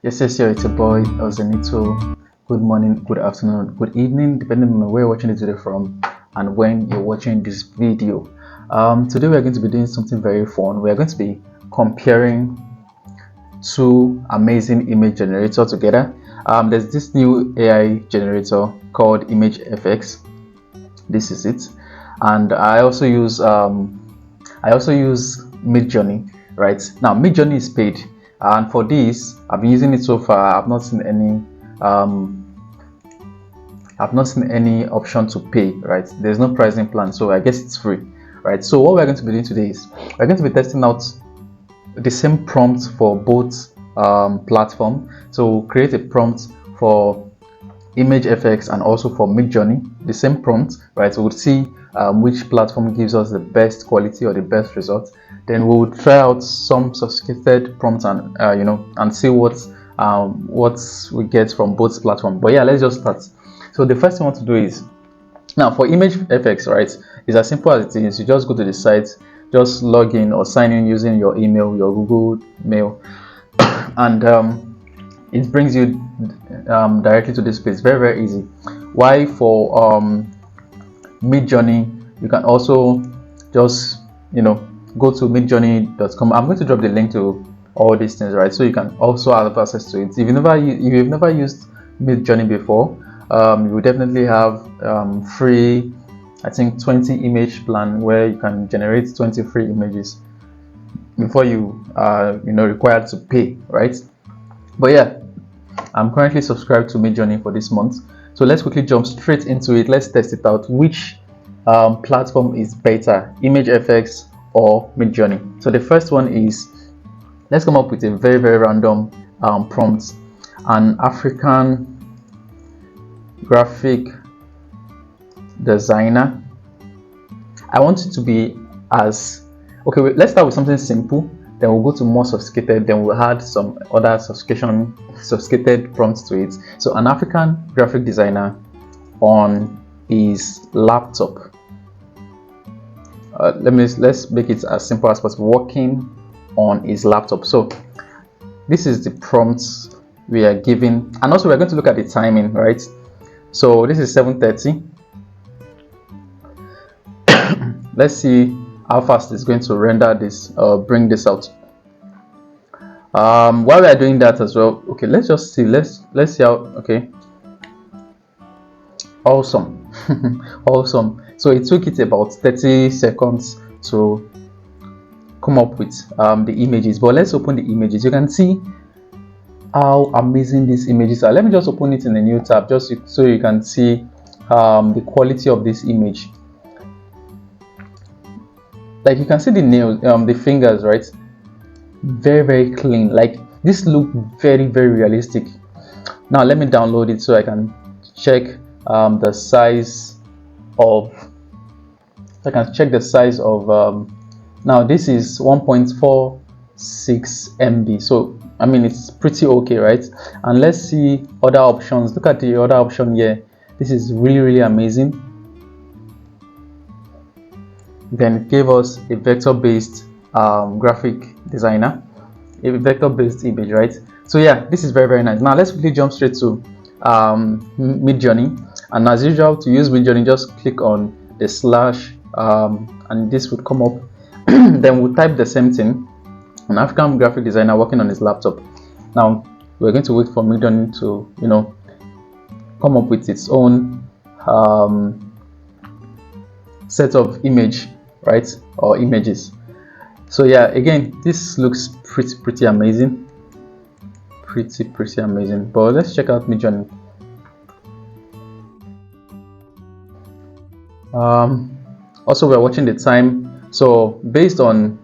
Yes, it's a boy, Ozenito. Good morning, good afternoon, good evening, depending on where you're watching this video from and when you're watching this video. Today we're going to be doing something very fun. We're going to be comparing two amazing image generators together. There's this new AI generator called ImageFX. This is it, and I also use Midjourney. Right now, Midjourney is paid, and for this, I've been using it so far. I've not seen any option to pay. Right, there's no pricing plan, so I guess it's free. Right, so what we're going to be doing today is we're going to be testing out the same prompt for both platform. So we'll create a prompt for ImageFX and also for Midjourney, the same prompt, right? So we'll see which platform gives us the best quality or the best result. Then we'll try out some sophisticated prompts and and see what we get from both platforms. But yeah, let's just start. So the first thing I want to do is, now for ImageFX, right, it's as simple as it is. You just go to the site, just log in or sign in using your email, your Google Mail, and it brings you directly to this page. Very easy. Why for Midjourney, you can also just go to midjourney.com. I'm going to drop the link to all these things, right? So you can also have access to it. If you've never used Midjourney before, you will definitely have free, I think 20 image plan where you can generate 20 free images before you are required to pay, right? But yeah, I'm currently subscribed to Midjourney for this month, so let's quickly jump straight into it. Let's test it out. Which platform is better, ImageFX or Midjourney? So the first one is, let's come up with a very random prompt. An African graphic designer. I want it to be as okay. Let's start with something simple, then we'll go to more sophisticated, then we'll add some other sophisticated prompts to it. So an African graphic designer on his laptop. Let's make it as simple as possible. Working on his laptop. So this is the prompts we are giving, and also we're going to look at the timing, right? So this is 7:30. Let's see how fast it's going to render this, bring this out. While we are doing that as well, okay, let's just see. Let's see how. Okay, awesome. Awesome. So it took it about 30 seconds to come up with the images, but let's open the images. You can see how amazing these images are. Let me just open it in a new tab just so you can see the quality of this image. Like you can see the nails, the fingers, right? Very clean. Like this look very realistic. Now let me download it so I can check the size of. Now this is 1.46 MB. So I mean it's pretty okay, right? And let's see other options. Look at the other option here. This is really amazing. Then it gave us a vector-based graphic designer, a vector-based image, right? So yeah, this is very nice. Now let's quickly jump straight to Midjourney, and as usual, to use Midjourney, just click on the slash and this would come up. Then we'll type the same thing, an African graphic designer working on his laptop. Now we're going to wait for Midjourney to come up with its own set of image, right, or images. So yeah, again, this looks pretty amazing, pretty amazing. But let's check out Midjourney. Also, we're watching the time. So based on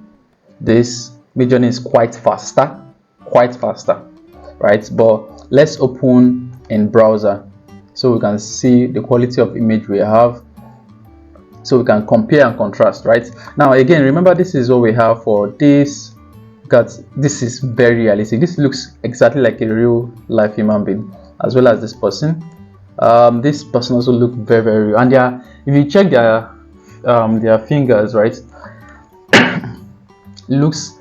this, Midjourney is quite faster, right? But let's open in browser so we can see the quality of image we have, so we can compare and contrast, right? Now again, remember, this is what we have for this, because this is very realistic. This looks exactly like a real life human being, as well as this person. This person also look very real, and if you check their fingers, right, looks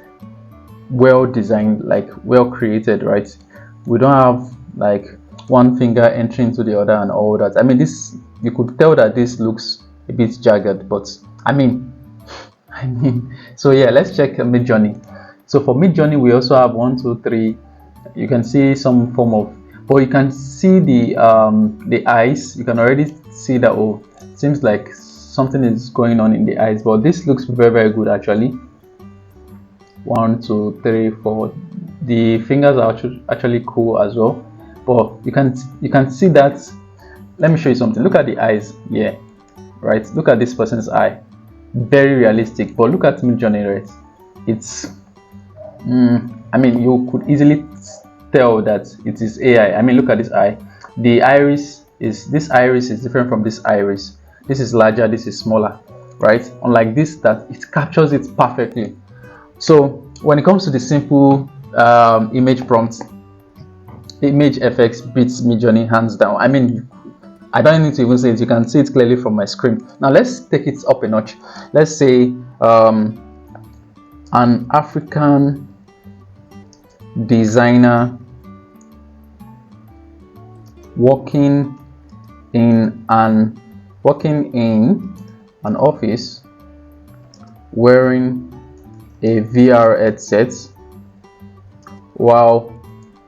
well designed, like well created, right? We don't have like one finger entering into the other and all that. I mean, this, you could tell that this looks a bit jagged, but I mean, so yeah, let's check Midjourney. So for Midjourney, we also have 1, 2, 3. You can see some form of, but you can see the eyes. You can already see that, oh, seems like something is going on in the eyes, but this looks very, very good actually. 1, 2, 3, 4. The fingers are actually cool as well, but you can see that. Let me show you something. Look at the eyes. Yeah, right, look at this person's eye, very realistic. But look at Midjourney, right? It's I mean, you could easily tell that it is AI. I mean, look at this eye. The iris is, this iris is different from this iris. This is larger, this is smaller, right? Unlike this, that it captures it perfectly. So when it comes to the simple image prompts, ImageFX beats Midjourney hands down. I mean, I don't need to even say it. You can see it clearly from my screen. Now let's take it up a notch. Let's say an African designer working in an office wearing a VR headset while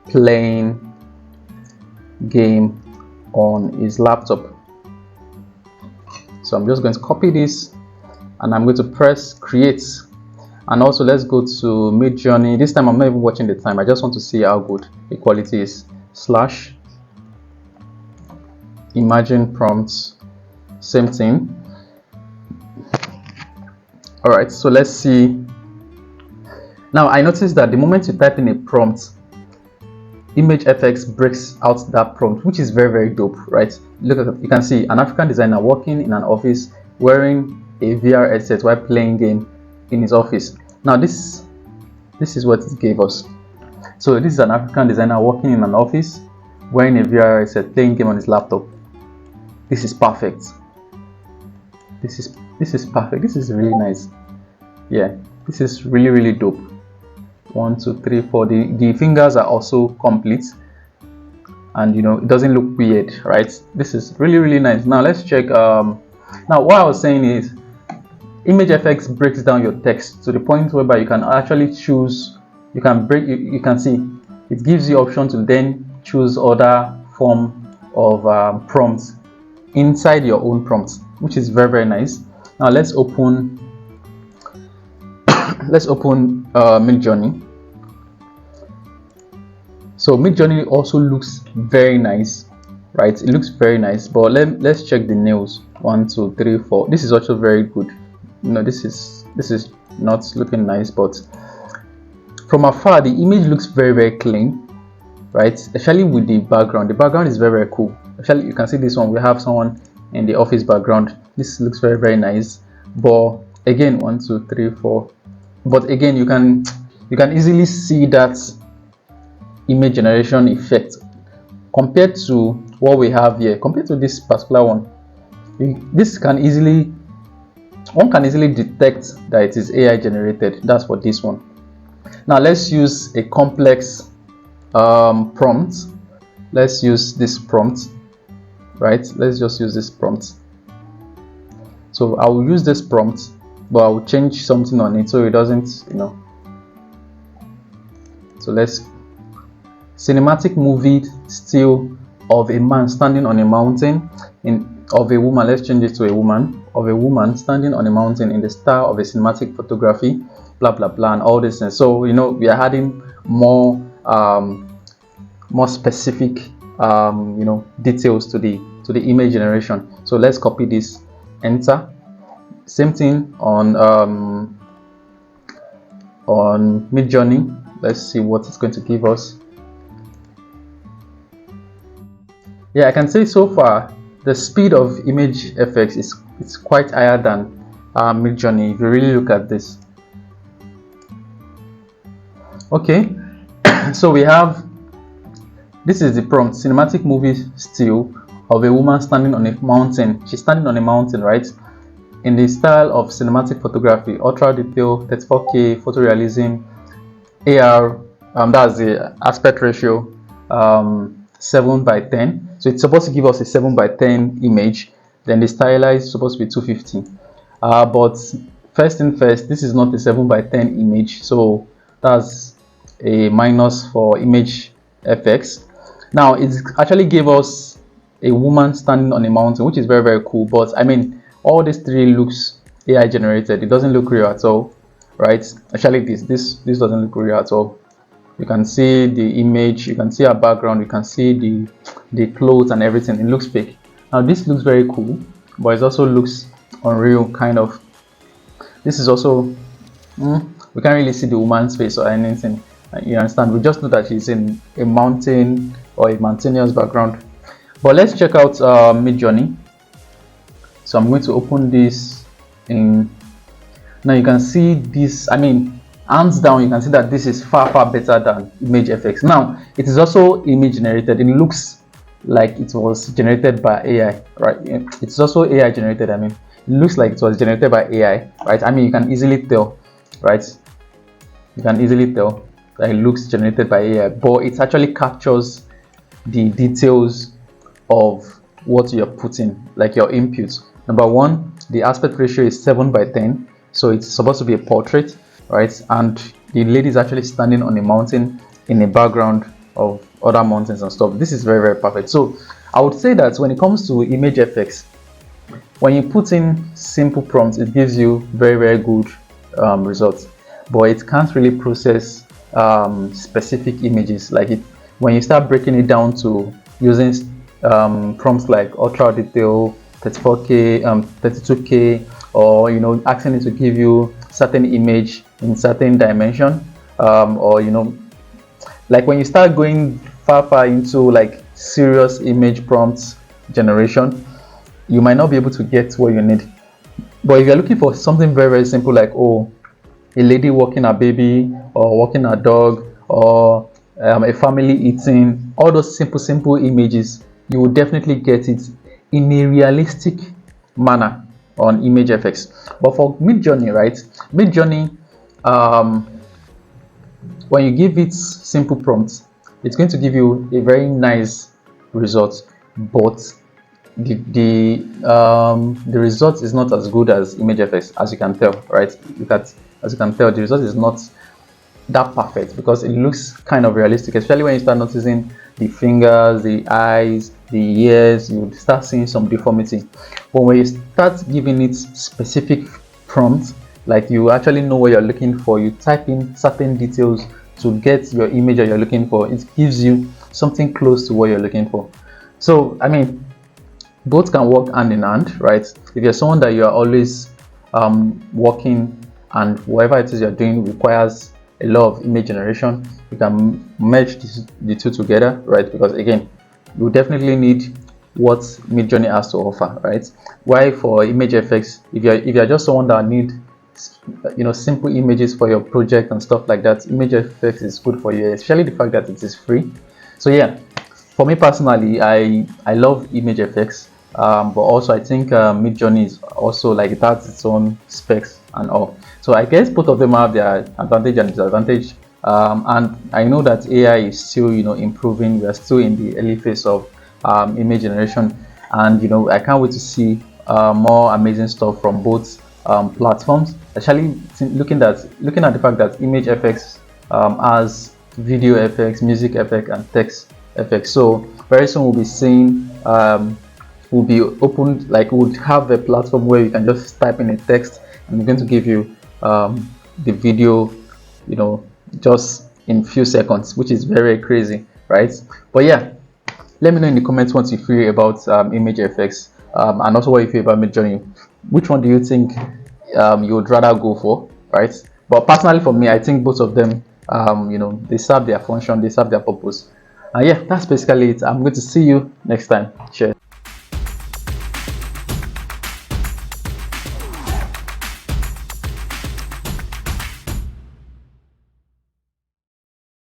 playing game on his laptop. So I'm just going to copy this and I'm going to press create. And also let's go to Midjourney. This time I'm not even watching the time, I just want to see how good the quality is. Slash imagine prompts, same thing. All right, so let's see. Now I noticed that the moment you type in a prompt, ImageFX breaks out that prompt, which is very, very dope, right? Look at, you can see an African designer working in an office wearing a VR headset while playing game in his office. Now this is what it gave us. So this is an African designer working in an office wearing a VR headset playing game on his laptop. This is perfect. This is perfect. This is really nice. Yeah, this is really, really dope. 1, 2, 3, 4. The fingers are also complete, and you know, it doesn't look weird, right? This is really, really nice. Now let's check. Now what I was saying is, ImageFX breaks down your text to the point whereby you can actually choose. You can break. You can see it gives you option to then choose other form of prompts inside your own prompts, which is very, very nice. Now let's open Midjourney. So Midjourney also looks very nice, right? It looks very nice. But let's check the nails. 1, 2, 3, 4. This is also very good. No, this is not looking nice, but from afar the image looks very, very clean, right? Especially with the background. The background is very, very cool. Actually, you can see this one. We have someone in the office background. This looks very, very nice. But again, 1, 2, 3, 4. But again, you can easily see that image generation effect compared to what we have here. Compared to this particular one, one can easily detect that it is AI generated. That's for this one. Now let's use a complex prompt. Let's use this prompt, right? Let's just use this prompt. So I will use this prompt, but I will change something on it so it doesn't, you know. So let's cinematic movie still of a man standing on a mountain, of a woman. Let's change it to a woman, of a woman standing on a mountain in the style of a cinematic photography, blah blah blah, and all this things. So you know, we are adding more specific you know, details to the image generation. So let's copy this, enter. Same thing on Midjourney. Let's see what it's going to give us. Yeah, I can say so far the speed of ImageFX is quite higher than Midjourney if you really look at this. Okay, so we have, this is the prompt: cinematic movie still of a woman standing on a mountain. She's standing on a mountain, right? In the style of cinematic photography, ultra detail, 34K, photorealism, AR, that's the aspect ratio, 7 by 10. So it's supposed to give us a 7 by 10 image. Then the stylize is supposed to be 250. But first thing first, this is not a 7 by 10 image, so that's a minus for ImageFX. Now it actually gave us a woman standing on a mountain, which is very, very cool. But I mean, all these three looks AI generated. It doesn't look real at all, right? Actually, this doesn't look real at all. You can see the image, you can see our background, you can see the clothes and everything. It looks fake. Now this looks very cool, but it also looks unreal, kind of. This is also we can't really see the woman's face or anything. You understand? We just know that she's in a mountain or a mountainous background. But let's check out Midjourney. So I'm going to open this in. Now you can see this. I mean, hands down, you can see that this is far better than ImageFX. Now it is also image generated. It looks like it was generated by AI, right? It's also AI generated. I mean, it looks like it was generated by AI, right? I mean, you can easily tell, right? You can easily tell that it looks generated by AI, but it actually captures the details of what you're putting, like your inputs. Number one, the aspect ratio is 7 by 10, so it's supposed to be a portrait, right? And the lady is actually standing on a mountain in a background of other mountains and stuff. This is very perfect. So I would say that when it comes to ImageFX, when you put in simple prompts, it gives you very good results, but it can't really process specific images. Like it, when you start breaking it down to using prompts like ultra detail, 34K, 32K, or asking it to give you certain image in certain dimension, or like when you start going far into like serious image prompts generation, you might not be able to get what you need. But if you're looking for something very simple, like a lady walking a baby or walking a dog, or a family eating, all those simple images, you will definitely get it in a realistic manner on ImageFX. But for Midjourney, right, Midjourney, when you give it simple prompts, it's going to give you a very nice result, but the result is not as good as ImageFX, as you can tell, right? As you can tell, the result is not that perfect because it looks kind of realistic, especially when you start noticing the fingers, the eyes, the ears. You would start seeing some deformity. But when you start giving it specific prompts, like you actually know what you're looking for, you type in certain details to get your image that you're looking for, it gives you something close to what you're looking for. So I mean, both can work hand in hand, right? If you're someone that you are always working, and whatever it is you're doing requires a lot of image generation, you can merge the two together, right? Because again, you definitely need what Midjourney has to offer, right? Why for ImageFX, if you're just someone that need simple images for your project and stuff like that, ImageFX is good for you, especially the fact that it is free. So yeah, for me personally, I love ImageFX, but also I think Midjourney is also, like, it has its own specs and all. So I guess both of them have their advantage and disadvantage. And I know that AI is still improving. We are still in the early phase of image generation, and I can't wait to see more amazing stuff from both platforms. Actually, looking at the fact that ImageFX has video effects, music effect, and text effects. So very soon we'll be seeing will be opened, like we'll have a platform where you can just type in a text and it's going to give you the video just in few seconds, which is very crazy, right? But yeah, let me know in the comments what you feel about ImageFX, and also what you feel about Midjourney. Which one do you think you would rather go for, right? But personally for me, I think both of them they serve their function, they serve their purpose. And yeah, that's basically it. I'm going to see you next time. Cheers.